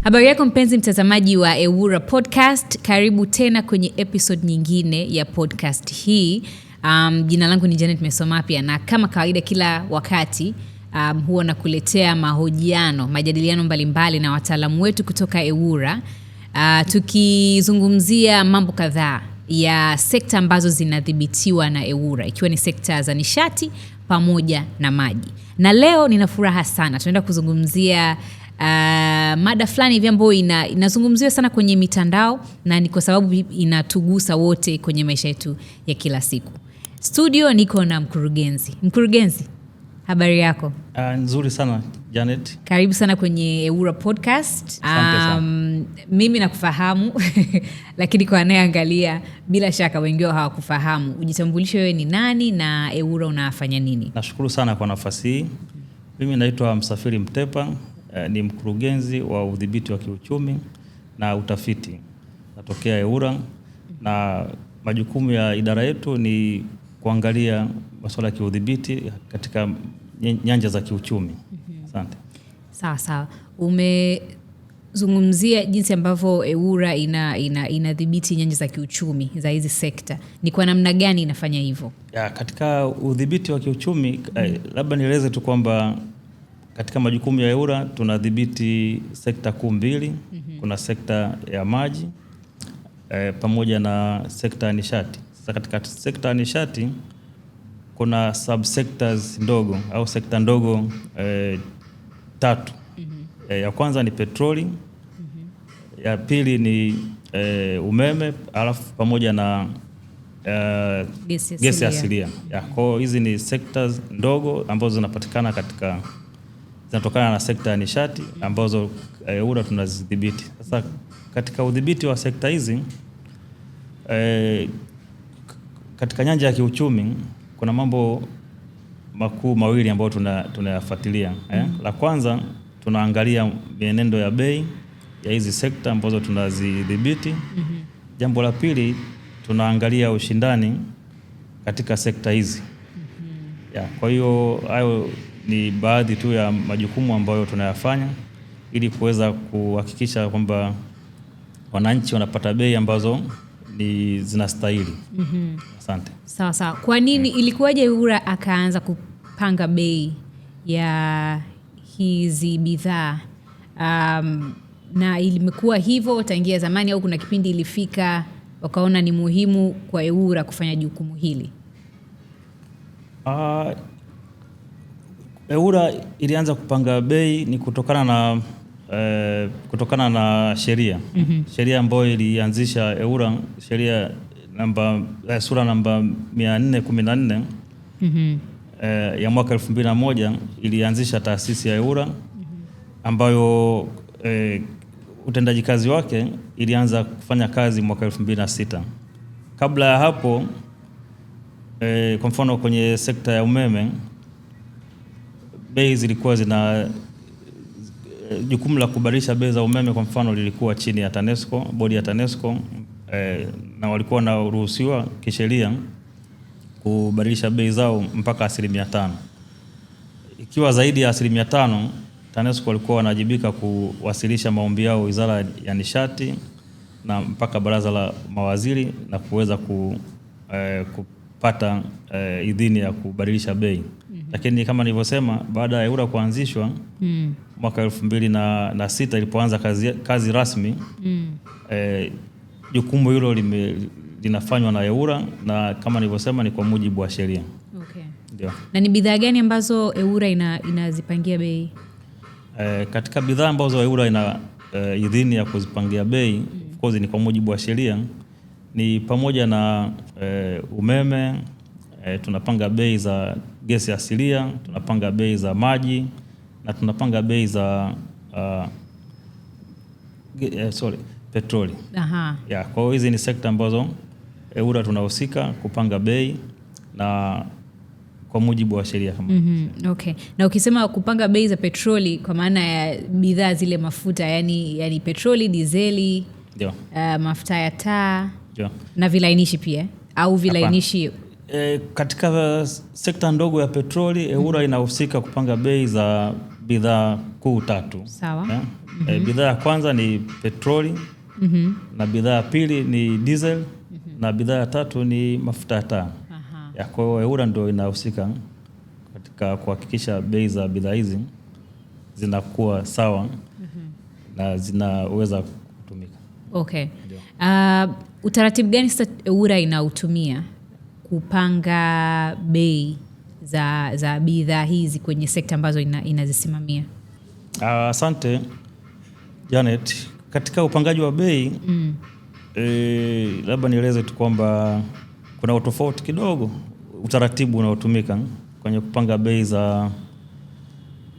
Habari yako mpenzi mtazamaji wa Ewura Podcast, karibu tena kwenye episode nyingine ya podcast hii. Jina langu ni Janet Mesomapia na kama kawaida kila wakati huwa nakuletea mahojiano, majadiliano mbalimbali na wataalamu wetu kutoka Ewura. Tukizungumzia mambo kadhaa ya sekta ambazo zinadhibitiwa na Ewura, ikiwa ni sekta za nishati pamoja na maji. Na leo nina furaha sana, tunaenda kuzungumzia mada fulani hivi ambayo inazungumziwa sana kwenye mitandao na ni kwa sababu inatugusa wote kwenye maisha yetu ya kila siku. Studio niko na mkurugenzi, habari yako? Nzuri sana Janet. Karibu sana kwenye Ewura Podcast. Mimi nakufahamu lakini kwa anayeangalia bila shaka wengi wao hawakufahamu. Ujitambulishe wewe ni nani na Ewura unafanya nini? Nashukuru sana kwa nafasi hii. Mimi naitwa Msafiri Mtepa, ni mkurugenzi wa udhibiti wa kiuchumi na utafiti. Natokea Ewura na majukumu ya idara yetu ni kuangalia masuala ya kiudhibiti katika nyanja za kiuchumi. Asante. Sawa. Umezungumzia jinsi ambavyo Ewura inadhibiti nyanja za kiuchumi za hizi sekta. Ni kwa namna gani inafanya hivyo? Katika udhibiti wa kiuchumi, labda nieleze tu kwamba katika majukumu ya Ewura tunadhibiti sekta kuu mbili. Kuna sekta ya maji pamoja na sekta ya nishati. Sasa katika sekta ya nishati kuna subsectors ndogo au sekta ndogo tatu. Ya kwanza ni petroli, ya pili ni umeme, alafu pamoja na gesi asilia. Kwa hizi ni sectors ndogo ambazo zinapatikana zinatokana na sekta ya nishati ambazo Ewura tunazidhibiti. Sasa katika udhibiti wa sekta hizi katika nyanja ya kiuchumi kuna mambo makuu mawili ambayo tunayafuatilia. La kwanza tunaangalia mienendo ya bei ya hizi sekta ambazo tunazidhibiti. Jambo la pili tunaangalia ushindani katika sekta hizi. Kwa hiyo hayo ni baadhi tu ya majukumu ambayo tunayafanya ili kuweza kuhakikisha kwamba wananchi wanapata bei ambazo ni zinastahili. Asante. Sawa. Kwa nini ilikuwaje Ewura akaanza kupanga bei ya hizi bidhaa? Na ilimekuwa hivyo tangia zamani au kuna kipindi ilifika wakaona ni muhimu kwa Ewura kufanya jukumu hili? Ewura ilianza kupanga bei ni kutokana na sheria. Sheria ambayo ilianzisha Ewura, sheria sura namba 414 ya mwaka 2001 ilianzisha taasisi ya Ewura ambayo utendaji kazi wake ilianza kufanya kazi mwaka 2006. Kabla ya hapo kwa mfano kwenye sekta ya umeme bei zilikuwa jukumu la kubadilisha bei za umeme kwa mfano lilikuwa chini ya TANESCO, bodi ya TANESCO, na walikuwa wanaruhusiwa kisheria kubadilisha bei zao mpaka 5%. Ikiwa zaidi ya 5%, TANESCO walikuwa wanajibika kuwasilisha maombi yao Wizara ya Nishati na mpaka Baraza la Mawaziri na kuweza kupata idhini ya kubadilisha bei. Lakini kama nilivyosema, baada ya Ewura kuanzishwa mwaka 2006 ilipoanza kazi rasmi, jukumu hilo linafanywa na Ewura na kama nilivyosema ni kwa mujibu wa sheria. Okay. Ndio. Na ni bidhaa gani ambazo Ewura inazipangia bei? Katika bidhaa ambazo Ewura ina idhini ya kuzipangia bei, of course ni kwa mujibu wa sheria, ni pamoja na umeme, tunapanga bei za gesi asilia, tunapanga bei za maji na tunapanga bei za petroli. Kwa hiyo hizi ni sekta ambazo Ewura tunahusika kupanga bei na kwa mujibu wa sheria kama. Okay. Na ukisema kupanga bei za petroli kwa maana ya bidhaa zile mafuta yani petroli, dizeli, mafuta ya taa na vilainishi pia au vilainishi? Katika sekta ndogo ya petroli Ewura inahusika kupanga bei za bidhaa kuu 3. Sawa. Bidhaa ya kwanza ni petroli, na bidhaa ya pili ni diesel, na bidhaa ya 3 ni mafuta ya taa. Kwa hiyo EWURA ndio inahusika katika kuhakikisha bei za bidhaa hizi zinakuwa sawa na zinaweza kutumika. Okay. Utaratibu gani sasa EWURA inautumia kupanga bei za bidhaa hizi kwenye sekta ambazo inazisimamia? Asante Janet. Katika upangaji wa bei labda nieleze tu kwamba kuna utofauti kidogo utaratibu unaotumika kwenye kupanga bei za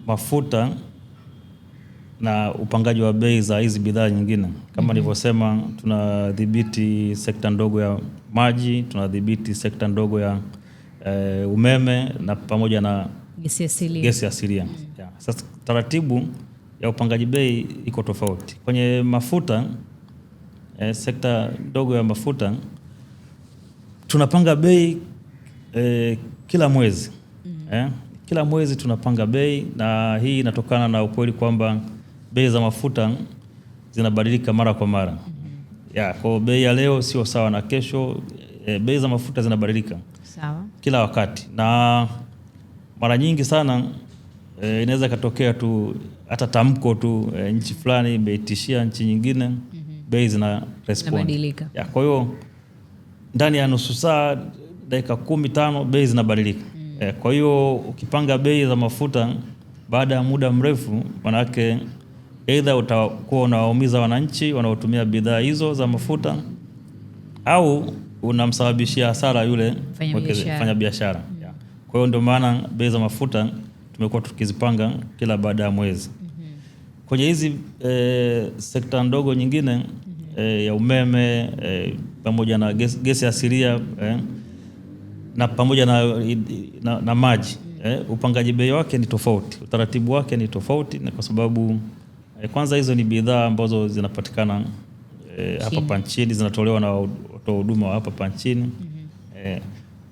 mafuta na upangaji wa bei za hizi bidhaa nyingine. Kama nilivyosema, tunadhibiti sekta ndogo ya maji, tunadhibiti sekta ndogo ya umeme na pamoja na gesi asilia. Sasa taratibu ya upangaji bei iko tofauti. Kwenye mafuta, sekta ndogo ya mafuta, tunapanga bei kila mwezi. Kila mwezi tunapanga bei, na hii inatokana na ukweli kwamba bei za mafuta zinabadilika mara kwa mara. Kwa bei ya leo sio sawa na kesho. Bei za mafuta zinabadilika kila wakati, na mara nyingi sana inaweza katokea tu hata tamko tu nchi fulani imeitishia nchi nyingine, bei zina respond. Kwa hiyo ndani ya nusu saa, dakika 15 bei zinabadilika. Kwa hiyo ukipanga bei za mafuta baada ya muda mrefu, manake either utakuwa unawaumiza wananchi wanaotumia bidhaa hizo za mafuta, au unamsababishia hasara yule fanya biashara. Kwa hiyo ndio maana bei za mafuta tumekuwa tukizipanga kila baada ya mwezi. Kwenye hizi sekta ndogo nyingine ya umeme, pamoja na gesi asilia, na pamoja na maji, upangaji bei wake ni tofauti, utaratibu wake ni tofauti, kwa sababu kwanza hizo ni bidhaa ambazo zinapatikana hapa nchini, zinatolewa na watoa huduma wa hapa nchini.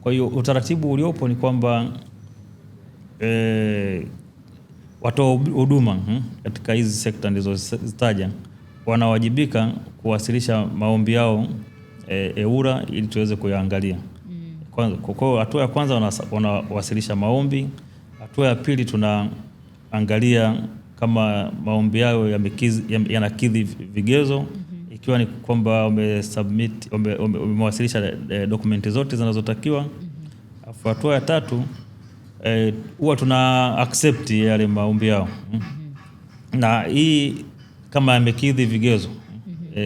Kwa hiyo utaratibu uliopo ni kwamba watoa huduma katika hizi sekta nilizozitaja wanawajibika kuwasilisha maombi yao EWURA ili tuweze kuyaangalia. Kwa hatua ya kwanza wanawasilisha maombi. Hatua ya pili tunaangalia kama maombi yao yanakidhi vigezo, ikiwa ni kwamba wamewasilisha dokumenti zote zinazotakiwa. Hatua ya tatu huwa tuna accept yale maombi yao, na hii kama yamekidhi vigezo,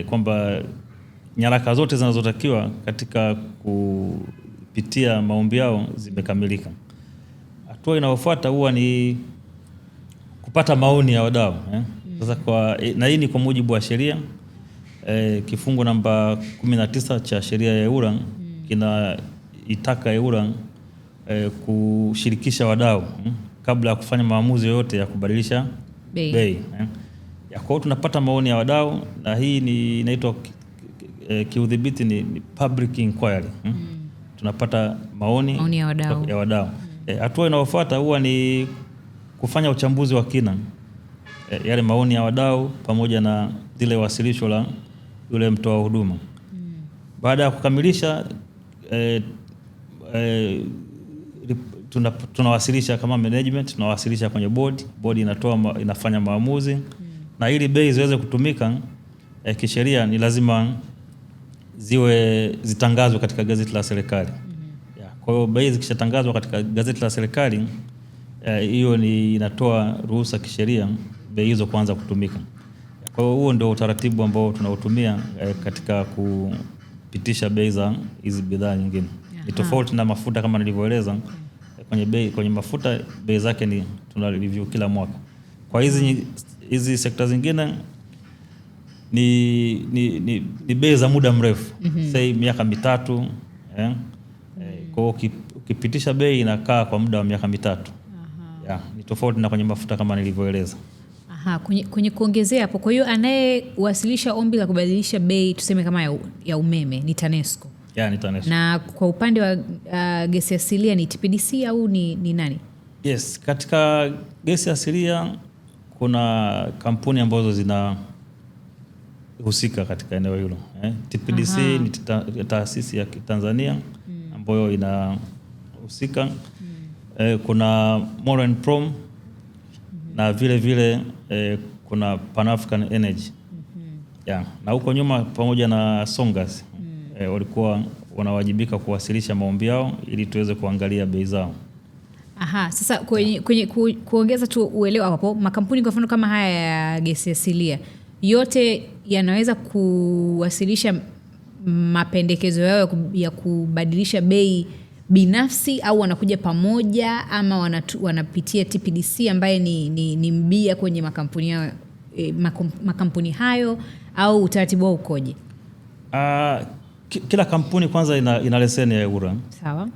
kwamba nyaraka zote zinazotakiwa katika kupitia maombi yao zimekamilika. Hatua inayofuata huwa ni kupata maoni ya wadau. Sasa na hii ni kwa mujibu wa sheria, kifungu namba 19 cha sheria ya EWURA kinaitaka EWURA kushirikisha wadau kabla ya kufanya maamuzi yoyote ya kubadilisha bei. Kwa hiyo tunapata maoni ya wadau, na hii inaitwa kiudhibiti ni public inquiry. Tunapata maoni ya wadau. Hatua inayofuata huwa ni kufanya uchambuzi wa kina yale maoni ya wadau pamoja na zile wasilisho la yule mtoa huduma. Baada ya kukamilisha, tunawasilisha kama management, tunawasilisha kwenye board inafanya maamuzi, na ili bei ziweze kutumika kisheria ni lazima zitangazwe katika gazeti la serikali. Kwa hiyo bei zikishatangazwa katika gazeti la serikali, hiyo inatoa ruhusa kisheria bei hizo kuanza kutumika. Kwa hiyo huo ndio utaratibu ambao tunautumia katika kupitisha bei za hizi bidhaa nyingine. Ni tofauti na mafuta kama nilivyoeleza. Kwenye mafuta bei zake tuna review kila mwaka. Kwa hizi sekta zingine ni bei za muda mrefu, say miaka 3. Kwa hiyo ukipitisha bei inakaa kwa muda wa miaka 3. Ni tofauti na kwenye mafuta kama nilivyoeleza. Kwenye kuongezea hapo, kwa hiyo anayewasilisha ombi la kubadilisha bei tuseme kama ya umeme ni TANESCO. Ni TANESCO. Na kwa upande wa gesi asilia ni TPDC au ni nani? Yes, katika gesi asilia kuna kampuni ambazo zinahusika katika eneo hilo. TPDC ni taasisi ya Tanzania ambayo inahusika. Kuna Moran Prom na vile vile kuna Pan African Energy. Na huko nyuma pamoja na Songas walikuwa wanawajibika kuwasilisha maombi yao ili tuweze kuangalia bei zao. Sasa kwenye kuongeza tu uelewa hapo, makampuni kwa mfano kama haya ya gesi asilia yote yanaweza kuwasilisha mapendekezo yao ya kubadilisha bei binafsi, au wanakuja pamoja, ama wanapitia TPDC ambaye ni mbia kwenye makampuni yao, makampuni hayo, au utaratibu wao ukoje? Kila kampuni kwanza ina leseni ya EWURA. Sawa.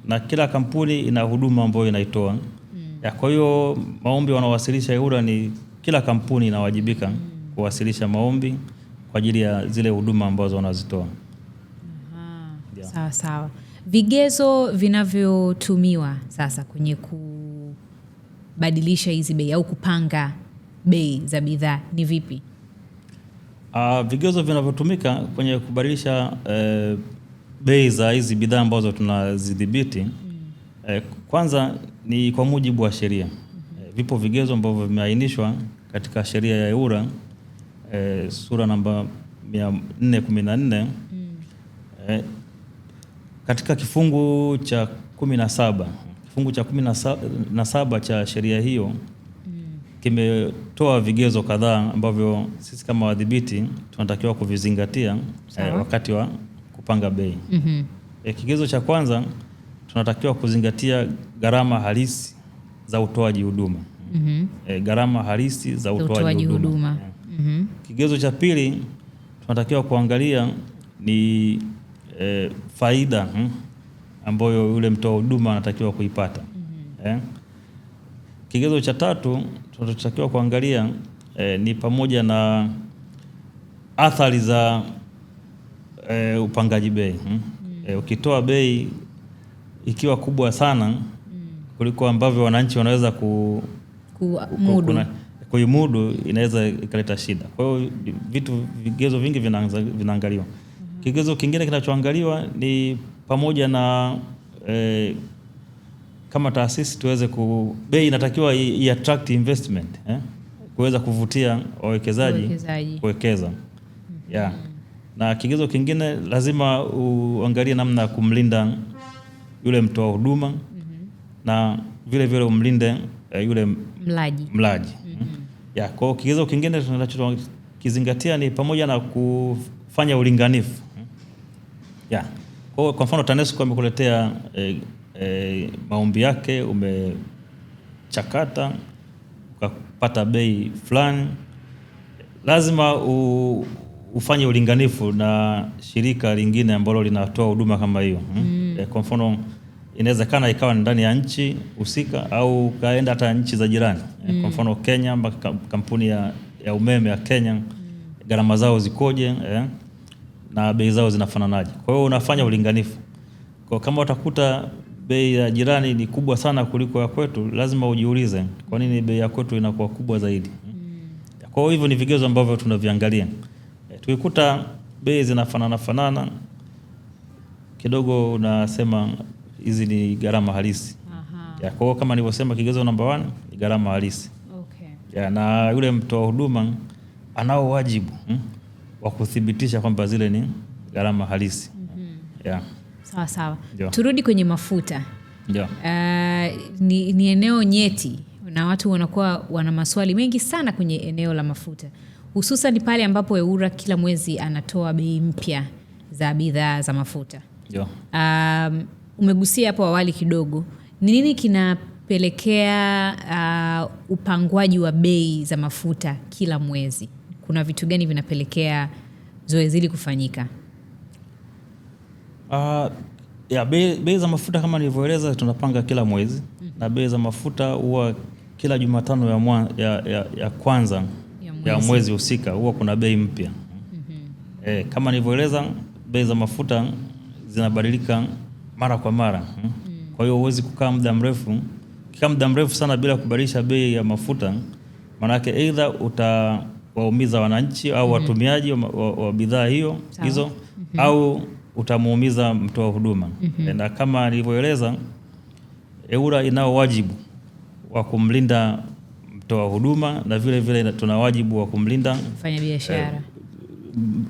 Na kila kampuni ina huduma ambayo inaitoa. Kwa hiyo maombi wanaowasilisha EWURA ni kila kampuni inawajibika kuwasilisha maombi kwa ajili ya zile huduma ambazo wanazitoa. Sawa sawa. Vigezo vinavyotumiwa sasa kwenye kubadilisha hizi bei au kupanga bei za bidhaa ni vipi? Vigezo vinavyotumika kwenye kubadilisha bei za hizi bidhaa ambazo tunazidhibiti, kwanza ni kwa mujibu wa sheria. Vipo vigezo ambavyo vimeainishwa katika sheria ya EWURA, sura namba 414, katika kifungu cha 17. Kifungu cha 17 cha sheria hiyo kimetoa vigezo kadhaa ambavyo sisi kama wadhibiti tunatakiwa kuvizingatia wakati wa kupanga bei. Kigezo cha kwanza, tunatakiwa kuzingatia gharama halisi za utoaji huduma. Gharama halisi za utoaji huduma. Kigezo cha pili, tunatakiwa kuangalia ni faida ambayo yule mtoa huduma anatakiwa kuipata. Kigezo cha tatu, tunatakiwa kuangalia ni pamoja na athari za upangaji bei. Ukitoa bei ikiwa kubwa sana kuliko ambavyo wananchi wanaweza kuimudu, inaweza ikaleta shida. Kwa hiyo vigezo vingi vinaangaliwa. Kigezo kingine kinachoangaliwa ni pamoja na kama taasisi tuweze bei inatakiwa attract investment, kuweza kuvutia wawekezaji kuwekeza. Na kigezo kingine, lazima uangalie namna ya kumlinda yule mtoa huduma na vile vile umlinde yule mlaji. Kwa kigezo kingine tunachokizingatia ni pamoja na kufanya ulinganifu. Kwa mfano TANESCO amekuletea maombi yake, umechakata ukapata bei fulani, lazima ufanye ulinganifu na shirika lingine ambalo linatoa huduma kama hiyo. Kwa mfano inawezekana ikawa ndani ya nchi husika au kaenda hata nchi za jirani. Kwa mfano Kenya, kampuni ya umeme ya Kenya, gharama zao zikoje, na bei zao zinafananaje. Kwa hiyo unafanya ulinganifu. Kwa kama utakuta bei ya jirani ni kubwa sana kuliko ya kwetu, lazima ujiulize kwa nini bei ya kwetu inakuwa kubwa zaidi. Kwa hivyo ni vigezo ambavyo tunaviangalia. Tukikuta bei zinafanana kidogo, unasema hizi ni gharama halisi. Kwa hiyo kama nilivyosema, kigezo namba 1 ni gharama halisi. Na yule mtoa huduma anao wajibu wa kuthibitisha kwamba zile ni gharama halisi. Sawa sawa. Turudi kwenye mafuta. Ni eneo nyeti na watu wanakuwa wana maswali mengi sana kwenye eneo la mafuta, hususan pale ambapo EWURA kila mwezi anatoa bei mpya za bidhaa za mafuta. Umegusia hapo awali kidogo, ni nini kinapelekea upangwaji wa bei za mafuta kila mwezi? Kuna vitu gani vinapelekea zoezi hili kufanyika? Bei za mafuta kama nilivyoeleza tunapanga kila mwezi. Na bei za mafuta huwa kila Jumatano ya kwanza ya mwezi husika huwa kuna bei mpya. Kama nilivyoeleza, bei za mafuta zinabadilika mara kwa mara. Kwa hiyo huwezi kukaa muda mrefu ukikaa muda mrefu sana bila kubadilisha bei ya mafuta, maana yake either utawaumiza wananchi au watumiaji wa bidhaa hizo au utamuumiza mtoa huduma. Na kama nilivyoeleza, EWURA inao wajibu wa kumlinda mtoa huduma na vile vile tuna wajibu wa kumlinda mfanya biashara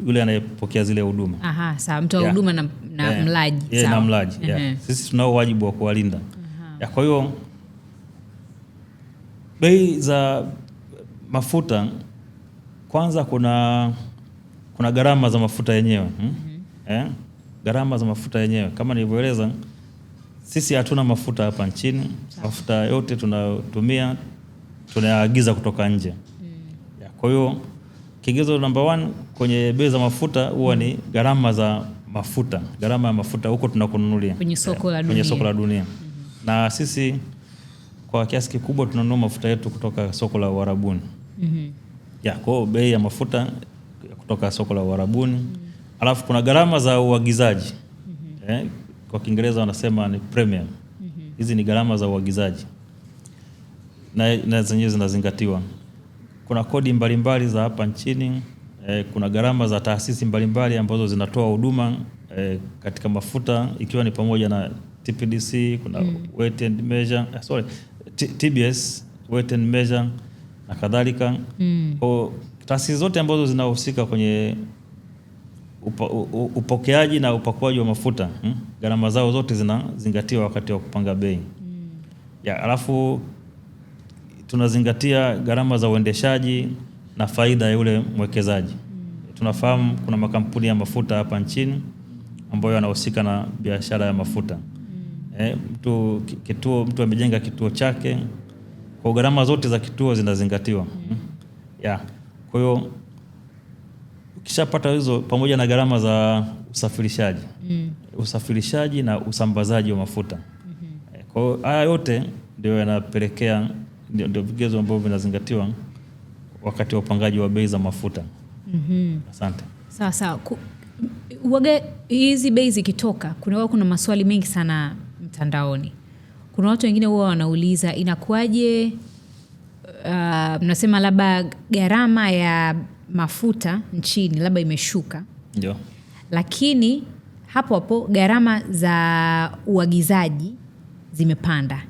yule anayepokea zile huduma. Sawa, mtoa huduma na mlaji. Na mlaji. Sisi tunao wajibu wa kuwalinda. Kwa hiyo bei za mafuta, kwanza kuna gharama za mafuta yenyewe. Gharama za mafuta yenyewe kama nilivyoeleza, sisi hatuna mafuta hapa nchini. Mafuta yote tunayotumia tunayaagiza kutoka nje. Kwa hiyo kigezo number 1 kwenye bei za mafuta huwa ni gharama za mafuta. Gharama ya mafuta huko tunakonunulia kwenye soko la dunia. Na sisi kwa kiasi kikubwa tunanunua mafuta yetu kutoka soko la Uarabuni. Kwa hiyo bei ya mafuta kutoka soko la Uarabuni. Alafu kuna gharama za uagizaji. Kwa Kiingereza wanasema ni premium. Hizi ni gharama za uagizaji. Na zenyewe zinazingatiwa. Kuna kodi mbalimbali za hapa nchini. Kuna gharama za taasisi mbalimbali ambazo zinatoa huduma katika mafuta, ikiwa ni pamoja na TPDC, kuna weight and measure, TBS, weight and measure na kadhalika. Taasisi zote ambazo zinahusika kwenye upokeaji na upakuaji wa mafuta, gharama zao zote zinazingatiwa wakati wa kupanga bei. Alafu tunazingatia gharama za uendeshaji na faida ya yule mwekezaji. Tunafahamu kuna makampuni ya mafuta hapa nchini ambayo yanahusika na biashara ya mafuta. Mtu amejenga kituo chake, kwa gharama zote za kituo zinazingatiwa. Kwa hiyo ukishapata hizo pamoja na gharama za usafirishaji na usambazaji wa mafuta. Kwa hiyo haya yote ndio yanapelekea, ndio vigezo ambavyo vinazingatiwa wakati wa upangaji wa bei za mafuta. Asante. Sawa. Hizi bei zikitoka, kuna maswali mengi sana mtandaoni. Kuna watu wengine huwa wanauliza inakuwaje, mnasema labda gharama ya mafuta nchini labda imeshuka. Ndio. Lakini hapo gharama za uagizaji zimepanda.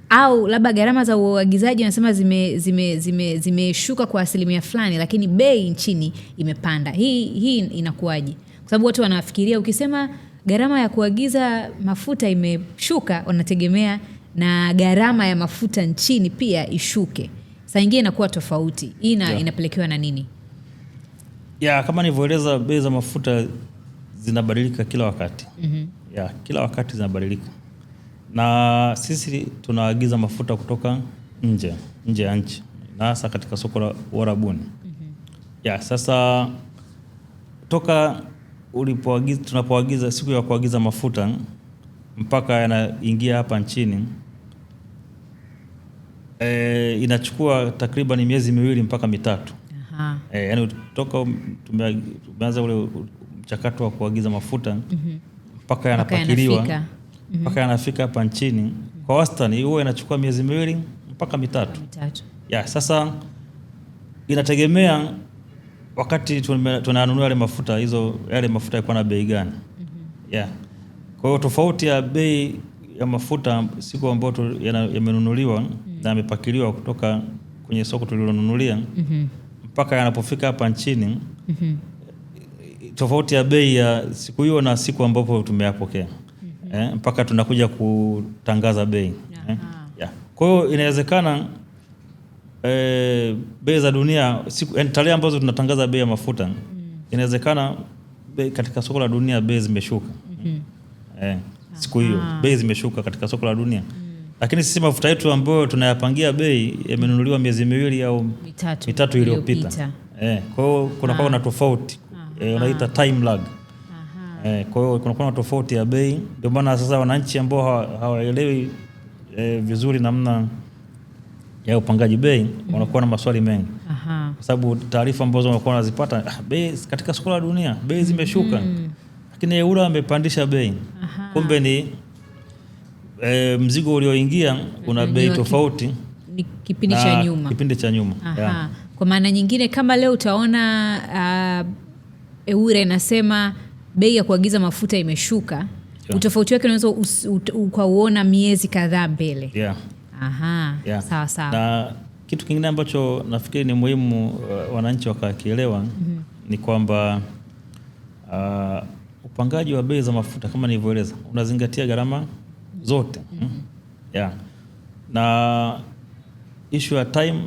Au labda gharama za uagizaji wanasema zimeshuka kwa asilimia fulani, lakini bei nchini imepanda. Hii inakuwaje? Kwa sababu watu wanafikiria ukisema gharama ya kuagiza mafuta imeshuka, wanategemea na gharama ya mafuta nchini pia ishuke. Saa nyingine inakuwa tofauti. Hii inapelekewa na nini? Kama nilivyoeleza, bei za mafuta zinabadilika kila wakati. Kila wakati zinabadilika. Na sisi tunaagiza mafuta kutoka nje ya nchi, na hasa katika soko la Uarabuni. Sasa toka tunapoagiza siku ya kuagiza mafuta mpaka yanaingia hapa nchini, inachukua takriban miezi 2 mpaka 3. Yaani toka tumeanza ule mchakato wa kuagiza mafuta mpaka yanapakiliwa mpaka yanafika hapa nchini, kwa wastani huwa inachukua miezi 2 mpaka 3. Sasa inategemea wakati tunanunua yale mafuta, yale mafuta yalikuwa na bei gani. Kwa hiyo tofauti ya bei ya mafuta siku ambayo yamenunuliwa na yamepakiliwa kutoka kwenye soko tulilonunulia mpaka yanapofika hapa nchini, tofauti ya bei ya siku hiyo na siku ambapo tumeyapokea. Mpaka tunakuja kutangaza bei. Kwa hiyo inawezekana bei za dunia tarehe ambazo tunatangaza bei ya mafuta, inawezekana katika soko la dunia bei zimeshuka. Siku hiyo bei zimeshuka katika soko la dunia. Lakini sisi mafuta yetu ambayo tunayapangia bei yamenunuliwa miezi 2 au 3 iliyopita. Kwa hiyo kunakuwa na tofauti. Unaita time lag. Kwa hiyo kunakuwa na tofauti ya bei. Ndio maana sasa wananchi ambao hawaelewi vizuri namna ya upangaji bei wanakuwa na maswali mengi. Kwa sababu taarifa ambazo wanakuwa wanazipata, bei katika soko la dunia bei zimeshuka. Lakini EWURA amepandisha bei. Kumbe ni mzigo ulioingia una bei tofauti ni kipindi cha nyuma. Kipindi cha nyuma. Yeah. Kwa maana nyingine kama leo utaona EWURA inasema bei ya kuagiza mafuta imeshuka, yeah. Utofauti wake unaweza ukauona miezi kadhaa mbele. Yeah. Yeah. Sawa sawa. Na kitu kingine ambacho nafikiri ni muhimu wananchi wakakielewa ni kwamba upangaji wa bei za mafuta kama nilivyoeleza unazingatia gharama zote. Yeah. Na issue ya time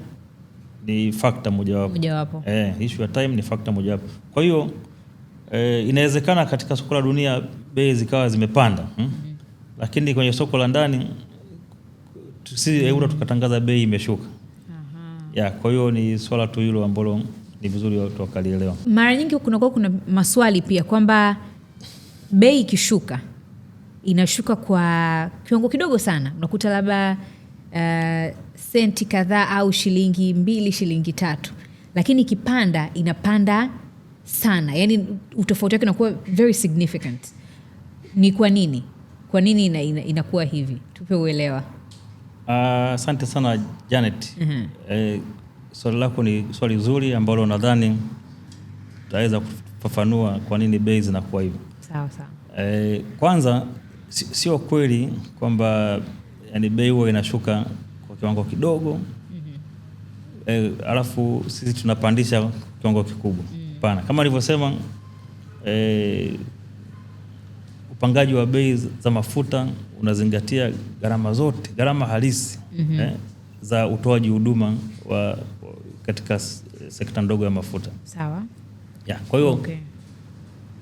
ni factor mojawapo. Issue ya time ni factor mojawapo. Kwa hiyo inawezekana katika soko la dunia bei zikawa zimepanda. Lakini kwenye soko la ndani sisi EWURA tukatangaza bei imeshuka. Yeah, kwa hiyo ni swala tu hilo ambalo ni vizuri watu wakalielewa. Mara nyingi kuna maswali pia kwamba bei ikishuka inashuka kwa kiwango kidogo sana. Unakuta labda senti kadhaa au shilingi 2, shilingi 3. Lakini ikipanda inapanda sana. Yaani utofauti wake unakuwa very significant. Ni kwa nini? Kwa nini inakuwa hivi? Tupe uelewa. Asante sana Janet. Swali lako ni swali zuri ambalo nadhani tutaweza kufafanua kwa nini bei zinakuwa hivyo. Sawa sawa. Kwanza sio kweli kwamba yani bei huwa inashuka kwa kiwango kidogo alafu sisi tunapandisha kiwango kikubwa. Hapana. Kama nilivyosema upangaji wa bei za mafuta unazingatia gharama zote, gharama halisi za utoaji huduma katika sekta ndogo ya mafuta. Sawa. Yeah, kwa hiyo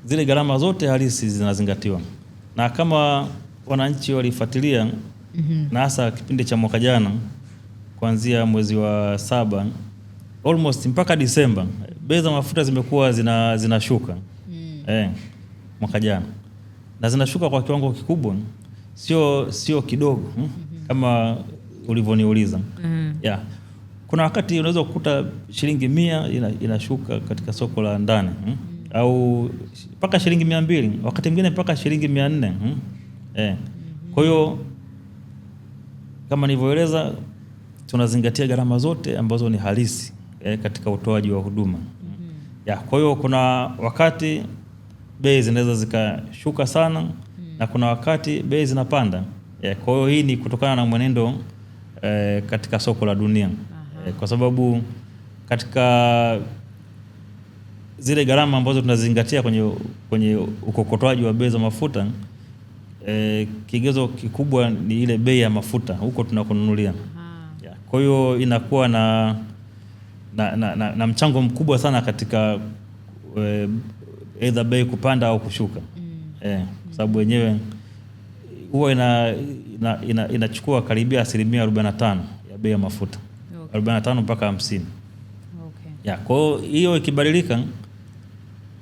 zile gharama zote halisi zinazingatiwa. Na kama wananchi walifuatilia na hasa kipindi cha mwaka jana kuanzia mwezi wa 7 almost mpaka Disemba bei za mafuta zimekuwa zinashuka. Mwaka jana. Na zinashuka kwa kiwango kikubwa, sio kidogo kama ulivyoniuliza. Yeah. Kuna wakati unaweza kukuta shilingi 100 inashuka katika soko la ndani au mpaka shilingi 200, wakati mwingine mpaka shilingi 400. Kwa hiyo kama nilivyoeleza tunazingatia gharama zote ambazo ni halisi katika utoaji wa huduma. Yeah, kwa hiyo kuna wakati bei zinaweza zikashuka sana na kuna wakati bei zinapanda. Kwa hiyo hii ni kutokana na mwenendo katika soko la dunia. Kwa sababu katika zile gharama ambazo tunazingatia kwenye ukokotoaji wa bei za mafuta, kigezo kikubwa ni ile bei ya mafuta huko tunakonunulia. Kwa hiyo inakuwa na mchango mkubwa sana katika either bei kupanda au kushuka. Kwa sababu wenyewe huwa inachukua karibia 45% ya bei ya mafuta. 45 mpaka 50. Kwa hiyo ikibadilika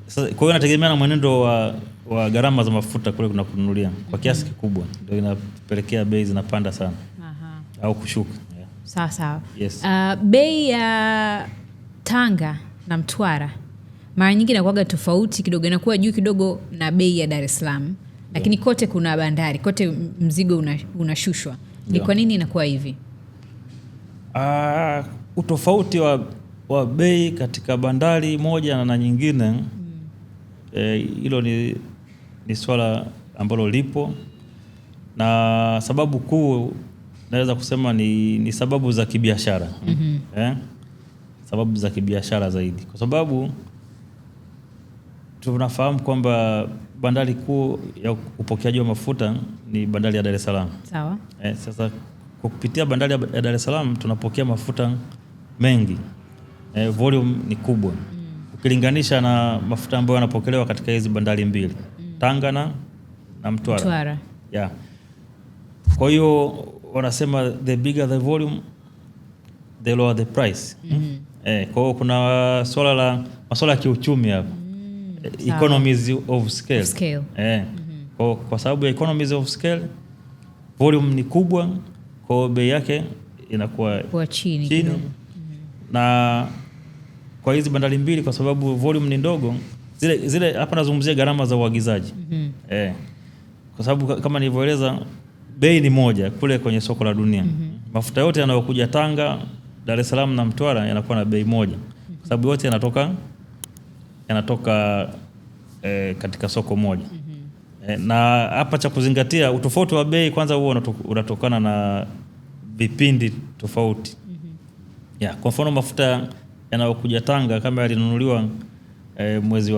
sasa, kwa hiyo inategemea na mwenendo wa gharama za mafuta kule kunakununulia kwa kiasi kikubwa ndio inapelekea bei zinapanda sana au kushuka. Sawa sawa. Yes. Bei ya Tanga na Mtwara mara nyingi inakuwa tofauti kidogo, inakuwa juu kidogo na bei ya Dar es Salaam, lakini kote kuna bandari, kote mzigo unashushwa. Ni kwa nini inakuwa hivi? Utofauti wa bei katika bandari moja na nyingine, hilo ni swala ambalo lipo, na sababu kuu naweza kusema ni sababu za kibiashara. Sababu za kibiashara zaidi, kwa sababu tunafahamu kwamba bandari kuu ya upokeaji wa mafuta ni bandari ya Dar es Salaam. Sawa. Sasa kwa kupitia bandari ya Dar es Salaam tunapokea mafuta mengi. Volume ni kubwa. Ukilinganisha na mafuta ambayo yanapokelewa katika hizi bandari mbili, Tanga na Mtwara. Yeah. Kwa hiyo wanasema the bigger the volume, the lower the price. Kwa hiyo kuna masuala ya kiuchumi hapa. Economies of scale. Kwa sababu ya economies of scale, volume ni kubwa, kwa bei yake inakuwa kwa chini. Na kwa hizi bandari mbili, kwa sababu volume ni ndogo, zile hapa nazungumzia gharama za uagizaji. Kwa sababu kama nilivyoeleza, bei ni moja kule kwenye soko la dunia. Mafuta yote yanayokuja Tanga, Dar es Salaam na Mtwara yanakuwa na bei moja. Kwa sababu yote yanatoka katika soko moja. Na hapa cha kuzingatia utofauti wa bei kwanza huo unatokana na vipindi tofauti. Kwa mfano mafuta yanayokuja Tanga kama yalinunuliwa mwezi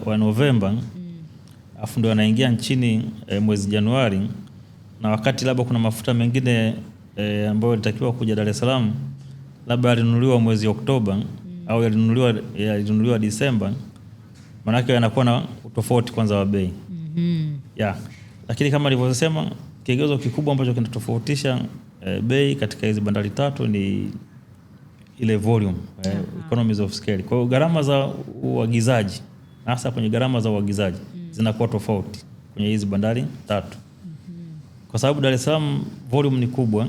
wa Novemba, afu ndio yanaingia nchini mwezi Januari, na wakati labda kuna mafuta mengine ambayo yalitakiwa kuja Dar es Salaam labda yalinunuliwa mwezi Oktoba au yalinunuliwa Disemba, maana yake yanakuwa na utofauti kwanza wa bei. Lakini kama nilivyosema, kigezo kikubwa ambacho kinatofautisha bei katika hizi bandari tatu ni ile volume, economies of scale. Kwa hiyo gharama za uagizaji, hasa kwenye gharama za uagizaji zinakuwa tofauti kwenye hizi bandari tatu. Kwa sababu Dar es Salaam volume ni kubwa,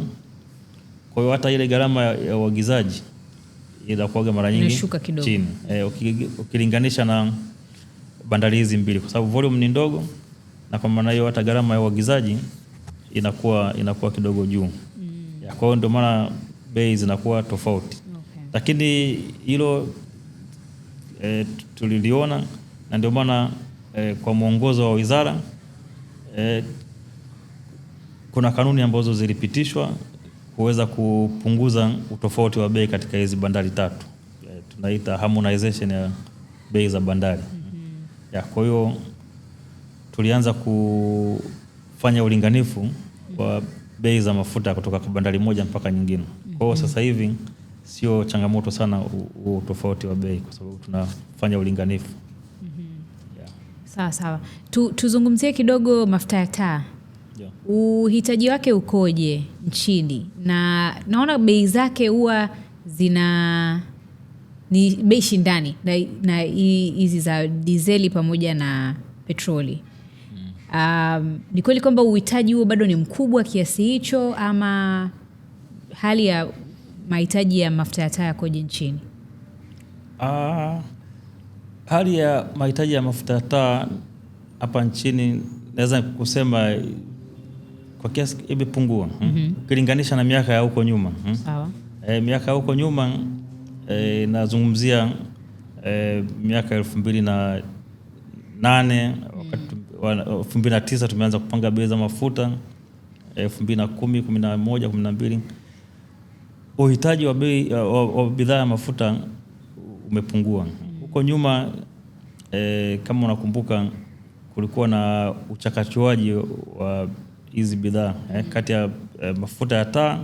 kwa hiyo hata ile gharama ya uagizaji inakuwa mara nyingi chini ukilinganisha na bandari hizi mbili, kwa sababu volume ni ndogo, na kwa maana hiyo hata gharama ya uagizaji inakuwa kidogo juu. Kwa hiyo ndio maana bei zinakuwa tofauti. Lakini hilo tuliliona, na ndio maana kwa mwongozo wa wizara kuna kanuni ambazo zilipitishwa kuweza kupunguza utofauti wa bei katika hizi bandari tatu. Tunaita harmonization ya bei za bandari. Kwa hiyo tulianza kufanya ulinganifu wa bei za mafuta kutoka kwa bandari moja mpaka nyingine. Kwa hiyo sasa hivi sio changamoto sana utofauti wa bei, kwa sababu tunafanya ulinganifu. Sawa. Tuzungumzie kidogo mafuta ya taa. Uhitaji wake ukoje nchini? Na naona bei zake huwa ni bei shindani na hizi za dizeli pamoja na petroli. Ni kweli kwamba uhitaji huo bado ni mkubwa kiasi hicho, ama hali ya mahitaji ya mafuta ya taa yakoje nchini? Hali ya mahitaji ya mafuta ya taa hapa nchini naweza kusema kwa kiasi imepungua ukilinganisha na miaka ya huko nyuma. Sawa. Miaka ya huko nyuma nazungumzia miaka 2008 wakati 2009 tumeanza kupanga bei za mafuta, 2010, 11, 12 uhitaji wa bei wa bidhaa ya mafuta umepungua. Huko nyuma kama unakumbuka, kulikuwa na uchakachuaji wa hizi bidhaa kati ya mafuta ya taa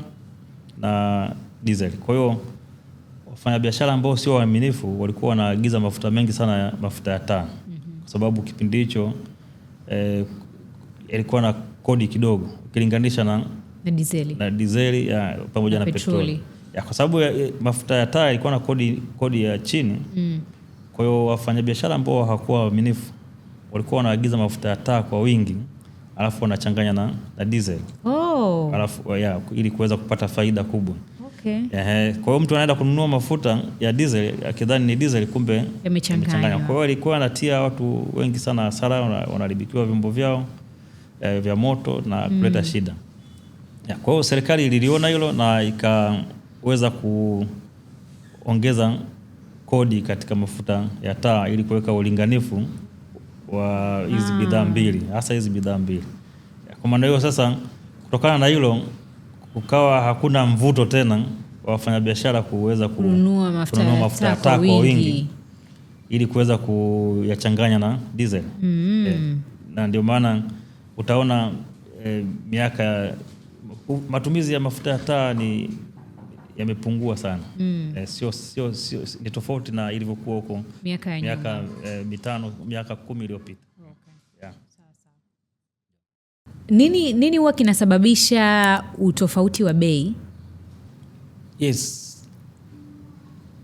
na diesel. Kwa hiyo wafanyabiashara ambao sio waaminifu walikuwa wanaagiza mafuta mengi sana ya mafuta ya taa, kwa sababu kipindi hicho ilikuwa na kodi kidogo ukilinganisha na dizeli pamoja na petroli. Kwa sababu mafuta ya taa ilikuwa na kodi ya chini. Kwa hiyo wafanyabiashara ambao hawakuwa waaminifu walikuwa wanaagiza mafuta ya taa kwa wingi, alafu wanachanganya na diesel. Alafu ili kuweza kupata faida kubwa. Kwa hiyo mtu anaenda kununua mafuta ya diesel akidhani ni diesel, kumbe yamechanganywa. Kwa hiyo ilikuwa anatia watu wengi sana hasara, wanaharibikiwa vyombo vyao vya moto na kuleta shida. Kwa hiyo serikali ililiona hilo na ikaweza kuongeza kodi katika mafuta ya taa ili kuweka ulinganifu wa hizi bidhaa mbili, hasa hizi bidhaa mbili. Kwa maana hiyo sasa, kutokana na hilo kukawa hakuna mvuto tena wa wafanyabiashara kuweza kununua mafuta ya taa kwa wingi ili kuweza kuyachanganya na diesel. Na ndio maana utaona miaka matumizi ya mafuta ya taa yamepungua sana. Sio ni tofauti na ilivyokuwa huko miaka 5 miaka 10 iliyopita. Nini huwa kinasababisha utofauti wa bei?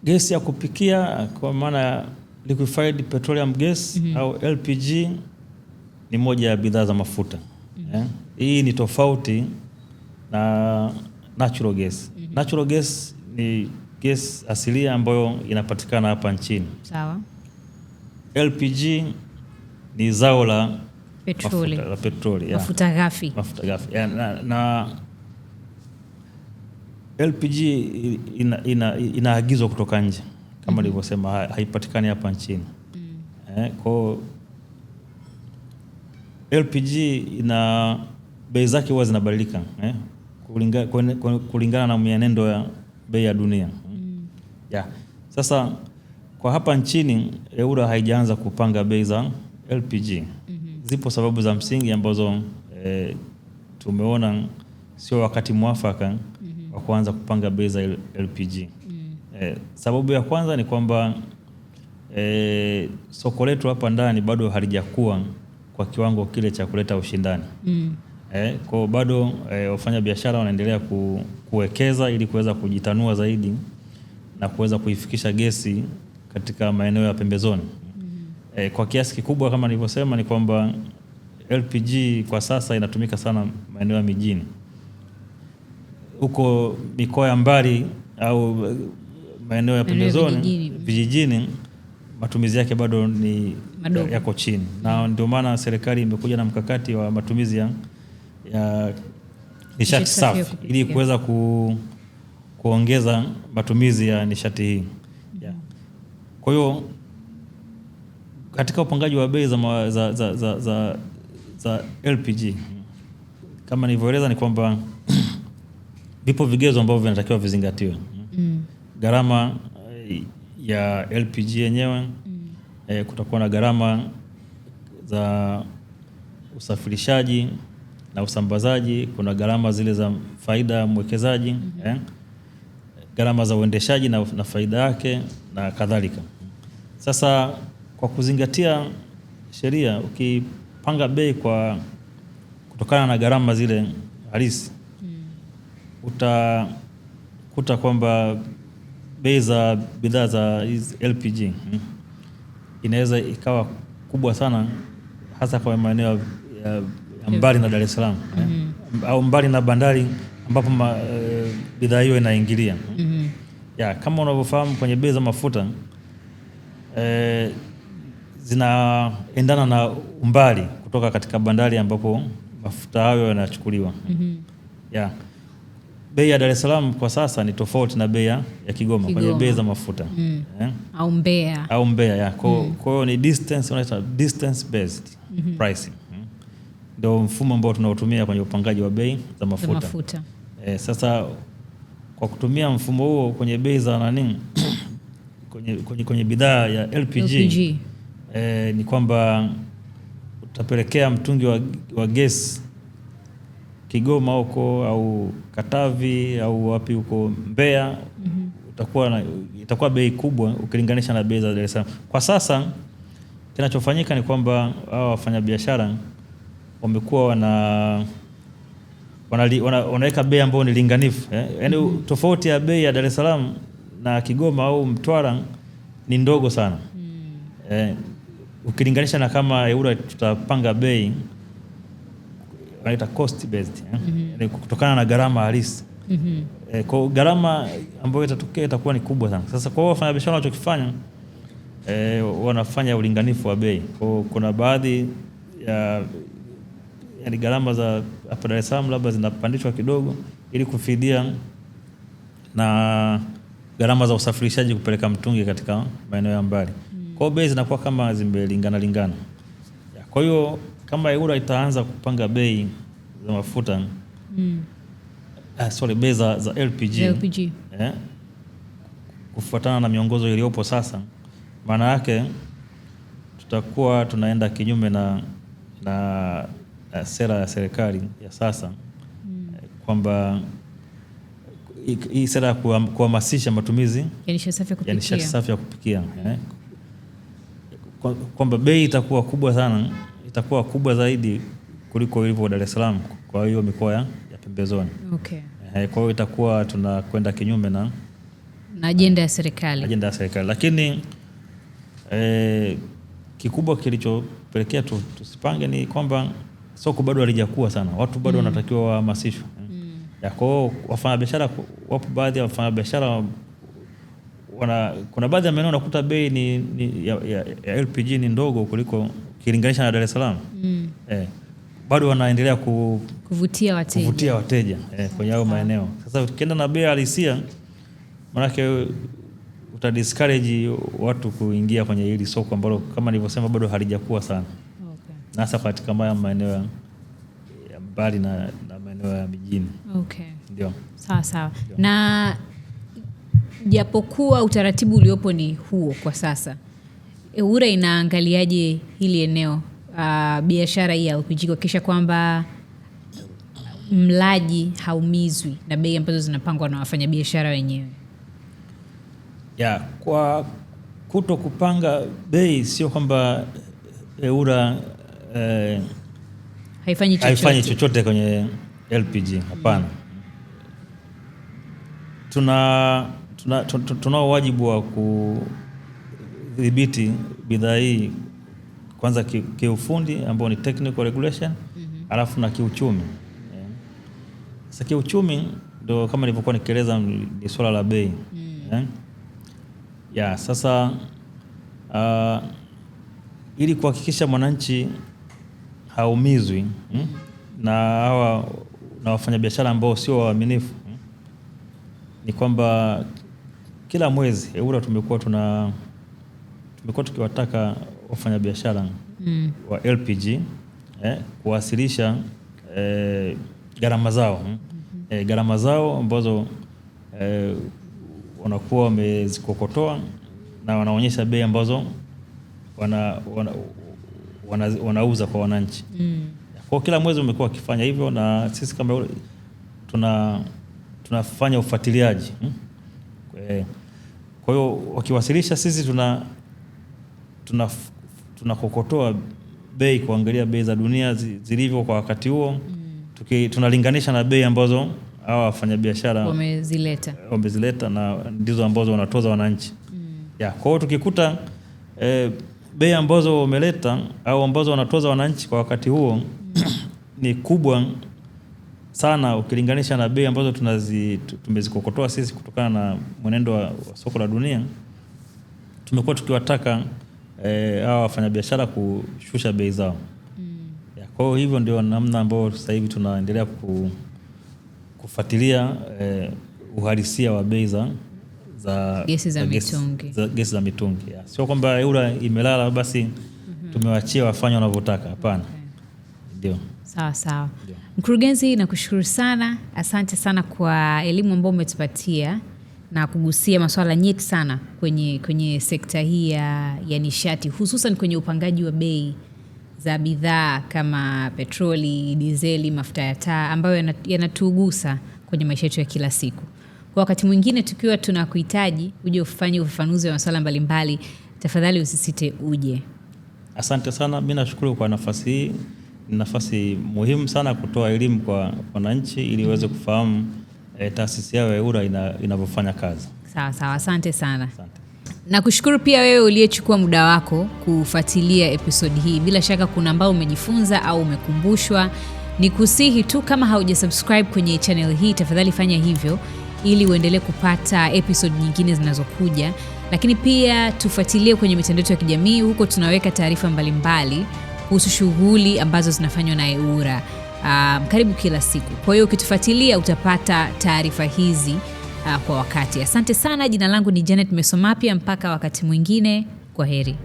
Gesi ya kupikia, kwa maana liquefied petroleum gas au LPG ni moja ya bidhaa za mafuta. Hii ni tofauti na natural gas. Natural gas ni gas asilia ambayo inapatikana hapa nchini. Sawa. LPG ni zao la petroli. Mafuta ghafi. Na LPG inaagizwa kutoka nje kama nilivyosema, haipatikani hapa nchini. Kwa LPG ina bei zake huwa zinabadilika kulingana na mienendo ya bei ya dunia. Sasa kwa hapa nchini EWURA haijaanza kupanga bei za LPG. Zipo sababu za msingi ambazo tumeona sio wakati mwafaka wa kuanza kupanga bei za LPG. Sababu ya kwanza ni kwamba soko letu hapa ndani bado halijakuwa kwa kiwango kile cha kuleta ushindani. Kwa bado wafanya biashara wanaendelea kuwekeza ili kuweza kujitanua zaidi na kuweza kuifikisha gesi katika maeneo ya pembezoni. Kwa kiasi kikubwa kama nilivyosema ni kwamba LPG kwa sasa inatumika sana maeneo ya mijini. Huko mikoa ya mbali au maeneo ya pembezoni, vijijini, matumizi yake bado ni yako chini. Na ndio maana serikali imekuja na mkakati wa matumizi ya nishati safi ili kuweza kuongeza matumizi ya nishati hii. Kwa hiyo katika upangaji wa bei za LPG kama nilivyoeleza ni kwamba vipo vigezo ambavyo vinatakiwa vizingatiwe. Gharama ya LPG yenyewe, kutakuwa na gharama za usafirishaji na usambazaji, kuna gharama zile za faida ya mwekezaji, gharama za uendeshaji na faida yake na kadhalika. Sasa kwa kuzingatia sheria, ukipanga bei kutokana na gharama zile halisi, utakuta kwamba bei za bidhaa za LPG inaweza ikawa kubwa sana, hasa kwa maeneo ya mbali na Dar es Salaam au mbali na bandari ambapo bidhaa hiyo inaingilia. Kama unavyofahamu kwenye bei za mafuta zinaendana na umbali kutoka katika bandari ambapo mafuta hayo yanachukuliwa. Bei ya Dar es Salaam kwa sasa ni tofauti na bei ya Kigoma kwenye bei za mafuta. Au Mbeya. Kwa hiyo ni distance based pricing. Ndio mfumo ambao tunaotumia kwenye upangaji wa bei za mafuta. Sasa kwa kutumia mfumo huo kwenye bei za kwenye bidhaa ya LPG. Ni kwamba utapelekea mtungi wa gesi Kigoma huko au Katavi au wapi huko Mbeya, itakuwa bei kubwa ukilinganisha na bei za Dar es Salaam. Kwa sasa kinachofanyika ni kwamba hao wafanyabiashara wamekuwa wanaweka bei ambayo ni linganifu. Yaani tofauti ya bei ya Dar es Salaam na Kigoma au Mtwara ni ndogo sana. Ukilinganisha na kama EWURA tutapanga bei wanaita cost based, kutokana na gharama halisi. Kwa gharama ambayo itatokea itakuwa ni kubwa sana. Sasa kwa wafanyabiashara wanachokifanya, wanafanya ulinganifu wa bei. Kwa kuna baadhi ya gharama za hapa Dar es Salaam labda zinapandishwa kidogo ili kufidia na gharama za usafirishaji kupeleka mtungi katika maeneo ya mbali. Kwa hiyo bei zinakuwa kama zimelingana. Kwa hiyo kama EWURA itaanza kupanga bei za mafuta, bei za LPG. Kufuatana na miongozo iliyopo sasa, maana yake tutakuwa tunaenda kinyume na sera ya serikali ya sasa, kwamba hii sera ya kuhamasisha matumizi ya nishati safi ya kupikia. Kwamba bei itakuwa kubwa sana, itakuwa kubwa zaidi kuliko ilivyo Dar es Salaam kwa hiyo mikoa ya pembezoni. Kwa hiyo itakuwa tunakwenda kinyume na ajenda ya serikali. Lakini kikubwa kilichopelekea tusipange ni kwamba soko bado halijakuwa sana. Watu bado wanatakiwa wahamasishwe. Kwa hiyo wafanyabiashara, wapo baadhi ya wafanyabiashara kuna baadhi ya maeneo unakuta bei ya LPG ni ndogo kuliko ukilinganisha na Dar es Salaam bado wanaendelea kuvutia wateja kwenye hayo maeneo. Sasa ukienda na bei halisia, maana utadiscourage watu kuingia kwenye hili soko ambalo kama nilivyosema bado halijakuwa sana. Okay. Na hasa katika maeneo ya mbali na maeneo ya mijini. Okay. Ndio. Sawa. Na japokuwa utaratibu uliopo ni huo kwa sasa, EWURA inaangaliaje hili eneo biashara hii ya LPG kuhakikisha kwamba mlaji haumizwi na bei ambazo zinapangwa na wafanyabiashara wenyewe? Kwa kuto kupanga bei sio kwamba EWURA haifanyi chochote kwenye LPG, hapana. Tunao wajibu wa kudhibiti bidhaa hii kwanza kiufundi ambao ni technical regulation, alafu na kiuchumi. Sasa kiuchumi ndio kama nilivyokuwa nikieleza ni swala la bei. Sasa ili kuhakikisha mwananchi haumizwi na wafanyabiashara ambao sio waaminifu, ni kwamba kila mwezi EWURA tumekuwa tukiwataka wafanyabiashara wa LPG kuwasilisha gharama zao gharama zao ambazo wanakuwa wamezikokotoa na wanaonyesha bei ambazo wanauza kwa wananchi. Kwa kila mwezi umekuwa wakifanya hivyo, na sisi kama tunafanya ufuatiliaji. Kwa hiyo wakiwasilisha, sisi tunakokotoa bei, kuangalia bei za dunia zilivyo kwa wakati huo, tunalinganisha na bei ambazo hawa wafanyabiashara wamezileta na ndizo ambazo wanatoza wananchi. Kwa hiyo tukikuta bei ambazo wameleta au ambazo wanatoza wananchi kwa wakati huo ni kubwa sana ukilinganisha na bei ambazo tumezikokotoa sisi kutokana na mwenendo wa soko la dunia, tumekuwa tukiwataka hawa wafanyabiashara kushusha bei zao. Kwa hiyo hivyo ndio namna ambayo sasa hivi tunaendelea kufuatilia uhalisia wa bei za gesi za mitungi. Sio kwamba EWURA imelala basi tumewachia wafanye wanavyotaka, hapana. Ndio. Sawa. Mkurugenzi, nakushukuru sana. Asante sana kwa elimu ambayo umetupatia na kugusia masuala nyeti sana kwenye sekta hii ya nishati, hususan kwenye upangaji wa bei za bidhaa kama petroli, dizeli, mafuta ya taa ambayo yanatugusa kwenye maisha yetu ya kila siku. Kwa wakati mwingine tukiwa tunakuhitaji uje ufanye ufafanuzi wa masuala mbalimbali, tafadhali usisite uje. Asante sana. Mimi nashukuru kwa nafasi hii. Ni nafasi muhimu sana kutoa elimu kwa wananchi ili waweze kufahamu taasisi yao ya EWURA inavyofanya kazi. Sawa. Asante sana. Asante. Nakushukuru pia wewe uliyechukua muda wako kufuatilia episode hii. Bila shaka kuna ambao umejifunza au umekumbushwa. Nikusihi tu, kama haujasubscribe kwenye channel hii, tafadhali fanya hivyo ili uendelee kupata episode nyingine zinazokuja. Lakini pia tufuatilie kwenye mitandao ya kijamii, huko tunaweka taarifa mbalimbali kuhusu shughuli ambazo zinafanywa na EWURA karibu kila siku. Kwa hiyo ukitufuatilia utapata taarifa hizi kwa wakati. Asante sana. Jina langu ni Janet Mesomapia. Mpaka wakati mwingine, kwaheri.